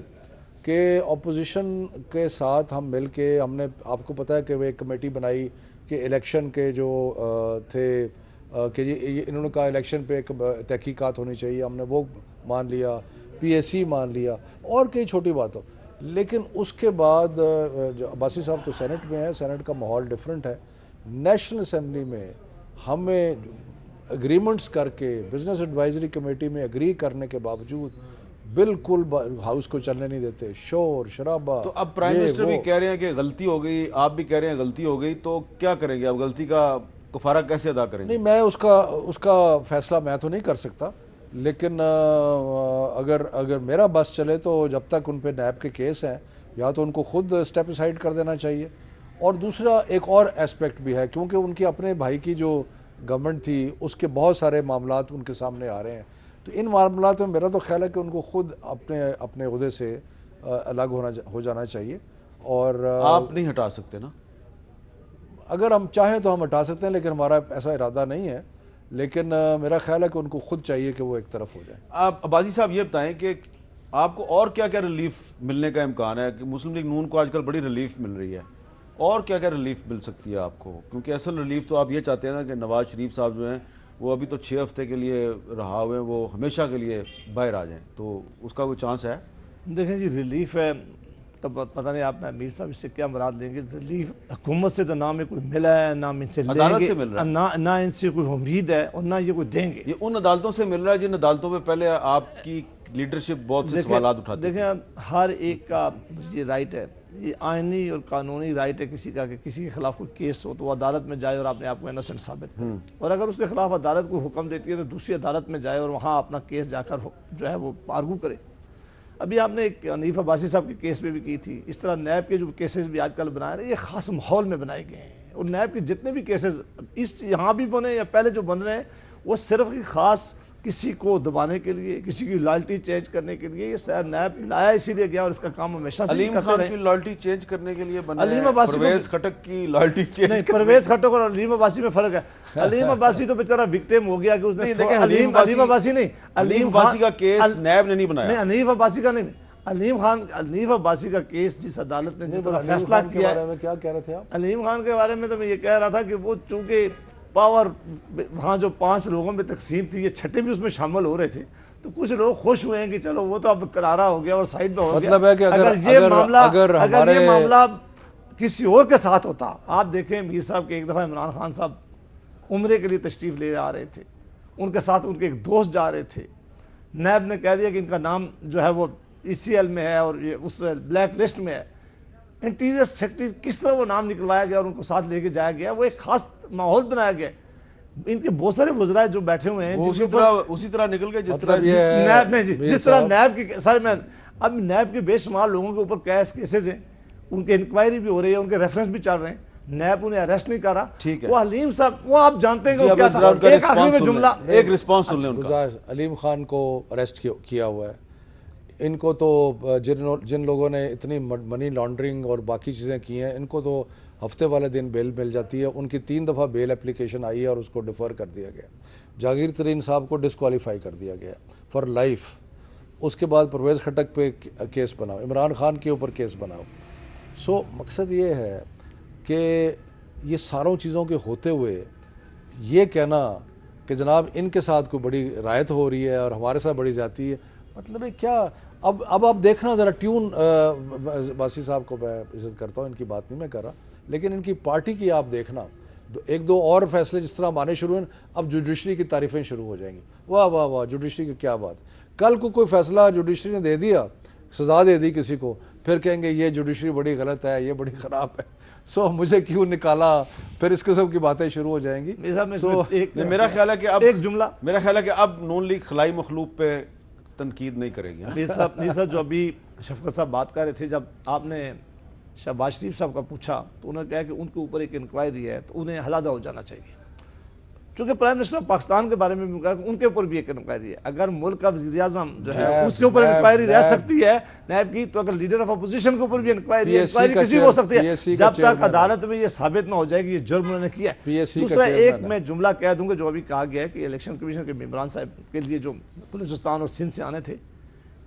کہ اپوزیشن کے ساتھ ہم مل کے، ہم نے آپ کو پتہ ہے کہ وہ ایک کمیٹی بنائی کہ الیکشن کے جو تھے کہ یہ انہوں نے کہا الیکشن پہ ایک تحقیقات ہونی چاہیے، ہم نے وہ مان لیا، پی ایس سی مان لیا، اور کئی چھوٹی باتوں۔ لیکن اس کے بعد عباسی صاحب تو سینٹ میں ہے، سینٹ کا ماحول ڈیفرنٹ ہے۔ نیشنل اسمبلی میں ہمیں اگریمنٹس کر کے بزنس ایڈوائزری کمیٹی میں اگری کرنے کے باوجود بالکل ہاؤس کو چلنے نہیں دیتے، شور شرابہ۔ تو اب پرائم منسٹر بھی کہہ رہے ہیں کہ غلطی ہو گئی، آپ بھی کہہ رہے ہیں غلطی ہو گئی، تو کیا کریں گے اب؟ غلطی کا کفارہ کیسے ادا کریں گے؟ نہیں، میں اس کا فیصلہ میں تو نہیں کر سکتا، لیکن اگر میرا بس چلے تو جب تک ان پہ نیب کے کیس ہیں یا تو ان کو خود اسٹیپ اسائڈ کر دینا چاہیے، اور دوسرا ایک اور اسپیکٹ بھی ہے، کیونکہ ان کی اپنے بھائی کی جو گورنمنٹ تھی اس کے بہت سارے معاملات ان کے سامنے آ رہے ہیں، تو ان معاملات میں میرا تو خیال ہے کہ ان کو خود اپنے عہدے سے الگ ہو جانا چاہیے، اور آپ نہیں ہٹا سکتے نا؟ اگر ہم چاہیں تو ہم ہٹا سکتے ہیں، لیکن ہمارا ایسا ارادہ نہیں ہے، لیکن میرا خیال ہے کہ ان کو خود چاہیے کہ وہ ایک طرف ہو جائیں۔ آپ عباسی صاحب یہ بتائیں کہ آپ کو اور کیا کیا ریلیف ملنے کا امکان ہے؟ کہ مسلم لیگ نون کو آج کل بڑی ریلیف مل رہی ہے، اور کیا کیا ریلیف مل سکتی ہے آپ کو؟ کیونکہ اصل ریلیف تو آپ یہ چاہتے ہیں نا کہ نواز شریف صاحب جو ہیں وہ ابھی تو 6 ہفتے کے لیے رہا ہوئے ہیں، وہ ہمیشہ کے لیے باہر آ جائیں، تو اس کا کوئی چانس ہے؟ دیکھیں جی ریلیف ہے تو پتہ نہیں آپ میں امیر صاحب اس سے کیا مراد لیں گے۔ ریلیف حکومت سے تو نہ میں کوئی ملا ہے، نہ ان سے لیں عدالت گے، سے مل رہا ہے، نہ ان سے کوئی امید ہے، اور نہ یہ کوئی دیں گے۔ یہ ان عدالتوں سے مل رہا ہے جن عدالتوں پہ پہلے آپ کی لیڈرشپ بہت سے سوالات اٹھاتی ہے۔ دیکھیں ہر ایک کا یہ رائٹ ہے، یہ آئینی اور قانونی رائٹ ہے کسی کا کہ کسی کے خلاف کوئی کیس ہو تو وہ عدالت میں جائے اور اپنے آپ کو انوسنٹ ثابت کرے، اور اگر اس کے خلاف عدالت کو حکم دیتی ہے تو دوسری عدالت میں جائے اور وہاں اپنا کیس جا کر جو ہے وہ آرگو کرے۔ ابھی آپ نے ایک حنیف عباسی صاحب کے کیس میں بھی کی تھی، اس طرح نیب کے جو کیسز بھی آج کل بنائے رہے ہیں یہ خاص ماحول میں بنائے گئے ہیں، اور نیب کے جتنے بھی کیسز یہاں بھی بنے یا پہلے جو بن رہے ہیں وہ صرف خاص کسی کو دبانے کے لیے، کسی کی لائلٹی چینج کرنے کے لیے یہ نیب لایا اسی لیے گیا، اور اس کا کام ہمیشہ سے علیم خان کی لائلٹی چینج کرنے کے لیے بنے علیم ہیں، عباسی پرویز خٹک کی لائلٹی چینج نہیں، پرویز خٹک اور علیم عباسی میں فرق ہے۔ علیم عباسی تو بیچارہ وکٹم ہو گیا کہ اس نے علیم عباسی نہیں، علیم عباسی کا کیس نیب نے نہیں بنایا، نہیں حنیف عباسی کا نہیں، علیم عباسی کا کیس جس عدالت نے جس طرح فیصلہ کیا ہے۔ کیا کہہ رہے تھے آپ؟ علیم خان کے بارے میں تو میں یہ کہہ رہا تھا کہ وہ چونکہ پاور وہاں جو 5 لوگوں میں تقسیم تھی، یہ 6 بھی اس میں شامل ہو رہے تھے، تو کچھ لوگ خوش ہوئے ہیں کہ چلو وہ تو اب قرارہ ہو گیا اور سائڈ پہ ہو گیا۔ مطلب ہے کہ اگر یہ معاملہ کسی اور کے ساتھ ہوتا، آپ دیکھیں میر صاحب کے ایک دفعہ عمران خان صاحب عمرے کے لیے تشریف لے آ رہے تھے، ان کے ساتھ ان کے ایک دوست جا رہے تھے، نیب نے کہہ دیا کہ ان کا نام جو ہے وہ ECL میں ہے اور یہ اس بلیک لسٹ میں ہے۔ انٹیریئر سیکرٹری کس طرح وہ نام نکلوایا گیا اور ان کو ساتھ لے کے جایا گیا، وہ ایک خاص ماحول بنایا گیا۔ ان کے بہت سارے وزراء جو بیٹھے ہوئے ہیں اسی طرح نکل گئے جس طرح نیب نے جس طرح نیب کے سارے میں اب نیب کے بے شمار لوگوں کے اوپر کیسز ہیں، ان کے انکوائری بھی ہو رہی ہے، ان کے ریفرنس بھی چل رہے ہیں، نیب انہیں اریسٹ نہیں کر رہا۔ وہ حلیم صاحب وہ آپ جانتے ہیں کہ وہ کیا تھا، ایک آخری میں جملہ ایک رسپانس سن لیں ان کا۔ علیم خان کو اریسٹ کیا ہوا ہے، ان کو تو جن لوگوں نے اتنی منی لانڈرنگ اور باقی چیزیں کی ہیں ان کو تو ہفتے والے دن بیل مل جاتی ہے، ان کی 3 دفعہ بیل اپلیکیشن آئی ہے اور اس کو ڈیفر کر دیا گیا۔ جاگیر ترین صاحب کو ڈسکوالیفائی کر دیا گیا فار لائف، اس کے بعد پرویز خٹک پہ کیس بناؤ، عمران خان کے اوپر کیس بناؤ۔ سو مقصد یہ ہے کہ یہ ساروں چیزوں کے ہوتے ہوئے یہ کہنا کہ جناب ان کے ساتھ کوئی بڑی رعایت ہو رہی ہے اور ہمارے ساتھ بڑی زیادتی ہے، مطلب ہے کیا؟ اب آپ دیکھنا ذرا ٹیون، باسی صاحب کو میں عزت کرتا ہوں، ان کی بات نہیں میں کر رہا، لیکن ان کی پارٹی کی آپ دیکھنا، 1-2 اور فیصلے جس طرح مانے شروع ہیں، اب جوڈیشری کی تعریفیں شروع ہو جائیں گی، واہ واہ واہ جوڈیشری کی کیا بات۔ کل کو کوئی فیصلہ جوڈیشری نے دے دیا، سزا دے دی کسی کو، پھر کہیں گے یہ جوڈیشری بڑی غلط ہے، یہ بڑی خراب ہے، سو مجھے کیوں نکالا، پھر اس قسم کی باتیں شروع ہو جائیں گی۔ میرا خیال ہے کہ اب ایک جملہ میرا خیال ہے کہ اب نون لیگ خلائی مخلوق پہ تنقید نہیں کرے گی۔ میر صاحب جو ابھی شفقت صاحب بات کر رہے تھے، جب آپ نے شہباز شریف صاحب کا پوچھا تو انہوں نے کہا کہ ان کے اوپر ایک انکوائری ہے تو انہیں علیحدہ ہو جانا چاہیے، چونکہ پرائم منسٹر آف پاکستان کے بارے میں بھی کہا کہ ان کے اوپر بھی ایک انکوائری ہے۔ اگر ملک کا وزیر اعظم جو ہے اس کے اوپر انکوائری رہ سکتی ہے نیب کی، تو اگر لیڈر آف اپوزیشن کے اوپر بھی انکوائری کسی ہو سکتی ہے، جب تک عدالت میں یہ ثابت نہ ہو جائے کہ یہ جرم انہوں نے کیا ہے۔ دوسرا ایک میں جملہ کہہ دوں گا جو ابھی کہا گیا ہے کہ الیکشن کمیشن کے ممبران صاحب کے لیے جو بلوچستان اور سندھ سے آنے تھے،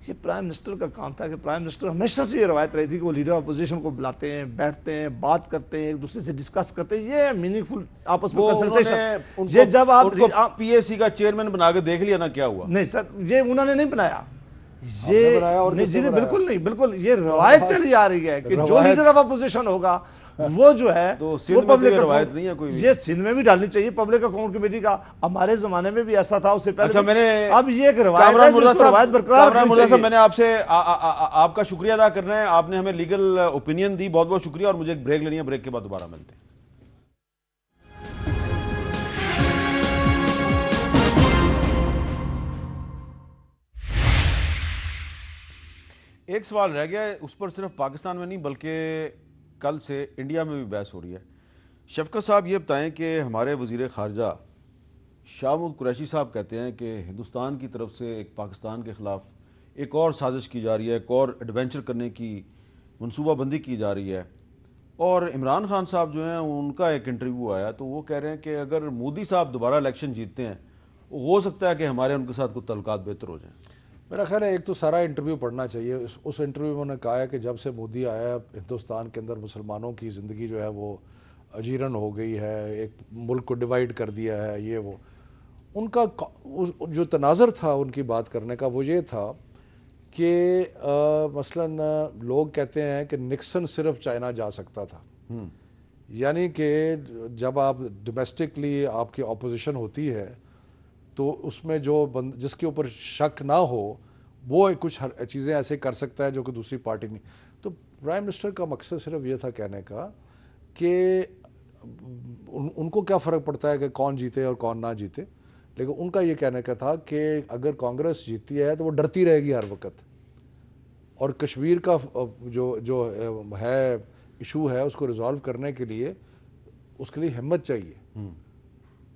یہ پرائم منسٹر کا کام تھا کہ پرائم منسٹر ہمیشہ سے یہ روایت رہی تھی کہ وہ لیڈر اپوزیشن کو بلاتے ہیں، بیٹھتے ہیں، بات کرتے ہیں، ایک دوسرے سے ڈسکس کرتے ہیں، یہ میننگ فل آپس میں کنسلٹیشن۔ یہ جب آپ PAC کا چیئرمین بنا کے دیکھ لیا نا کیا ہوا؟ نہیں سر، یہ انہوں نے نہیں بنایا، یہ بالکل نہیں، بالکل یہ روایت چلی آ رہی ہے کہ جو لیڈر آف اپوزیشن ہوگا وہ جو ہے تو سندھ میں یہ روایت نہیں ہے کوئی بھی، یہ سندھ میں بھی ڈالنی چاہیے پبلک اکاؤنٹ کمیٹی کا، ہمارے زمانے میں بھی ایسا تھا، اس سے پہلے اچھا میں نے اب یہ ایک روایت برقرار رکھنی چاہیے۔ میں نے آپ سے آپ کا شکریہ ادا کرنا ہے، آپ نے ہمیں لیگل اوپینین دی، بہت بہت شکریہ، اور مجھے ایک بریک لینی ہے، بریک کے بعد دوبارہ ملتے ہیں۔ ایک سوال رہ گیا ہے، اس پر صرف پاکستان میں نہیں بلکہ کل سے انڈیا میں بھی بحث ہو رہی ہے. شفقت صاحب یہ بتائیں کہ ہمارے وزیر خارجہ شاہ محمود قریشی صاحب کہتے ہیں کہ ہندوستان کی طرف سے ایک پاکستان کے خلاف ایک اور سازش کی جا رہی ہے، ایک اور ایڈونچر کرنے کی منصوبہ بندی کی جا رہی ہے. اور عمران خان صاحب جو ہیں ان کا ایک انٹرویو آیا تو وہ کہہ رہے ہیں کہ اگر مودی صاحب دوبارہ الیکشن جیتتے ہیں ہو سکتا ہے کہ ہمارے ان کے ساتھ کچھ تعلقات بہتر ہو جائیں. میرا خیال ہے ایک تو سارا انٹرویو پڑھنا چاہیے. اس انٹرویو میں انہوں نے کہا ہے کہ جب سے مودی آیا ہے ہندوستان کے اندر مسلمانوں کی زندگی جو ہے وہ اجیرن ہو گئی ہے، ایک ملک کو ڈیوائیڈ کر دیا ہے. یہ وہ ان کا جو تناظر تھا ان کی بات کرنے کا وہ یہ تھا کہ مثلاً لوگ کہتے ہیں کہ نکسن صرف چائنا جا سکتا تھا. یعنی کہ جب آپ ڈومیسٹکلی آپ کی اپوزیشن ہوتی ہے تو اس میں جو جس کے اوپر شک نہ ہو وہ کچھ چیزیں ایسے کر سکتا ہے جو کہ دوسری پارٹی نہیں. تو پرائم منسٹر کا مقصد صرف یہ تھا کہنے کا کہ ان کو کیا فرق پڑتا ہے کہ کون جیتے اور کون نہ جیتے، لیکن ان کا یہ کہنے کا تھا کہ اگر کانگریس جیتی ہے تو وہ ڈرتی رہے گی ہر وقت، اور کشمیر کا جو ہے ایشو ہے اس کو ریزالو کرنے کے لیے اس کے لیے ہمت چاہیے.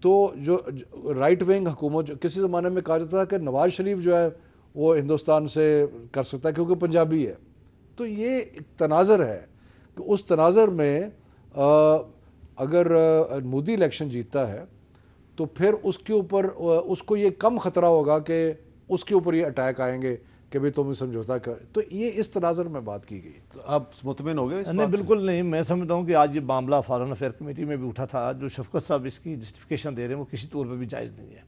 تو جو رائٹ ونگ حکومت کسی زمانے میں کہا جاتا تھا کہ نواز شریف جو ہے وہ ہندوستان سے کر سکتا ہے کیونکہ پنجابی ہے. تو یہ ایک تناظر ہے کہ اس تناظر میں اگر مودی الیکشن جیتتا ہے تو پھر اس کے اوپر اس کو یہ کم خطرہ ہوگا کہ اس کے اوپر یہ اٹیک آئیں گے کہ بھئی تم سمجھوتا کر. تو یہ اس تناظر میں بات کی گئی. تو آپ مطمئن ہو گئے اس نہیں بات سے؟ بالکل نہیں. میں سمجھتا ہوں کہ آج یہ معاملہ فارن افیئر کمیٹی میں بھی اٹھا تھا. جو شفقت صاحب اس کی جسٹیفیکیشن دے رہے ہیں وہ کسی طور پہ بھی جائز نہیں ہے.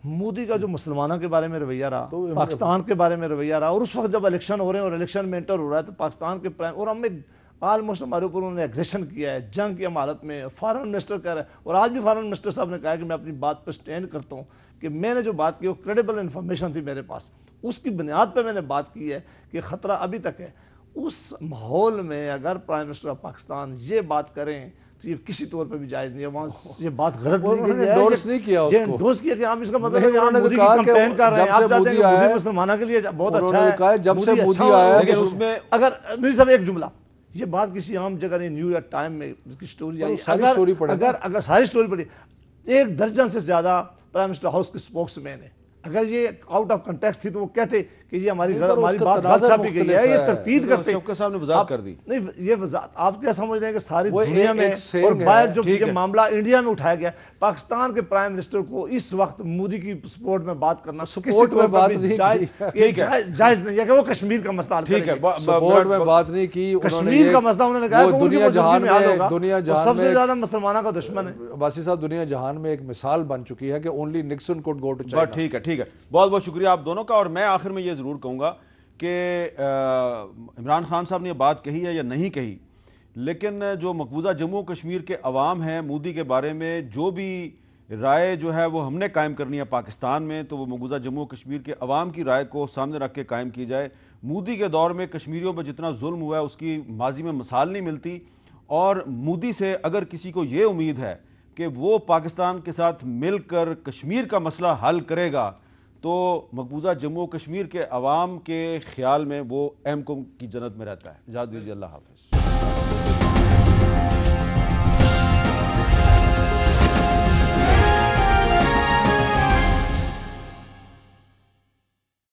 مودی کا جو مسلمانوں کے بارے میں رویہ رہا، پاکستان کے بارے میں رویہ رہا، اور اس وقت جب الیکشن ہو رہے ہیں اور الیکشن میں انٹر ہو رہا ہے تو پاکستان کے اور ہم ایک آلموسٹ ہمارے اوپر انہوں نے ایگریشن کیا ہے، جنگ کی حالت میں. فارن منسٹر کہہ رہا ہے، اور آج بھی فارن منسٹر صاحب نے کہا ہے کہ میں اپنی بات پہ سٹینڈ کرتا ہوں کہ میں نے جو بات کی وہ کریڈیبل انفارمیشن تھی میرے پاس، اس کی بنیاد پہ میں نے بات کی ہے کہ خطرہ ابھی تک ہے. اس ماحول میں اگر پرائم منسٹر آف پاکستان یہ بات کریں تو یہ کسی طور پہ بھی جائز نہیں ہے. وہاں یہ بات غلط انڈورس نہیں کیا اس کو. انڈورس کیا کہ ہم اس کا مطلب ہے کہ ہم مودی کی کمپین کر رہے ہیں. آپ چاہتے ہیں کہ مودی مسلمانوں کے لیے بہت اچھا ہے، جب سے مودی آیا ہے. لیکن اس میں اگر نہیں صاحب ایک جملہ، یہ بات کسی عام جگہ نہیں، نیو یارک ٹائم میں کی سٹوری آئی، اگر ساری سٹوری پڑھی 1 درجن سے زیادہ پرائم منسٹر ہاؤس کے سپوکس مین ہیں. اگر یہ آؤٹ آف کنٹیکسٹ تھی تو وہ کہتے کہ یہ ہماری بات غلط چھاپی گئی ہے، یہ تردید کرتے. شفقت صاحب نے وضاحت کر دی. نہیں یہ وضاحت آپ کیا سمجھ رہے ہیں کہ ساری دنیا میں اور باہر جو یہ معاملہ انڈیا میں اٹھایا گیا، پاکستان کے پرائم منسٹر کو اس وقت مودی کی سپورٹ میں بات کرنا سپورٹ میں بات نہیں جائز نہیں ہے کہ وہ کشمیر کا مسئلہ ٹھیک ہے، سپورٹ میں بات نہیں کی. کشمیر کا مسئلہ انہوں نے کہا کہ دنیا جہان میں سب سے زیادہ مسلمانوں کا دشمن ہے. باسی صاحب دنیا جہان میں ایک مثال بن چکی ہے کہ only Nixon could go to China. ٹھیک ہے ٹھیک ہے، بہت بہت شکریہ آپ دونوں کا. اور میں آخر میں یہ ضرور کہوں گا کہ عمران خان صاحب نے یہ بات کہی ہے یا نہیں کہی، لیکن جو مقبوضہ جموں کشمیر کے عوام ہیں مودی کے بارے میں جو بھی رائے جو ہے وہ ہم نے قائم کرنی ہے پاکستان میں، تو وہ مقبوضہ جموں کشمیر کے عوام کی رائے کو سامنے رکھ کے قائم کی جائے. مودی کے دور میں کشمیریوں پہ جتنا ظلم ہوا ہے اس کی ماضی میں مثال نہیں ملتی، اور مودی سے اگر کسی کو یہ امید ہے کہ وہ پاکستان کے ساتھ مل کر کشمیر کا مسئلہ حل کرے گا تو مقبوضہ جموں کشمیر کے عوام کے خیال میں وہ ایم قوم کی جنت میں رہتا ہے. اجازت دیجیے، اللہ حافظ.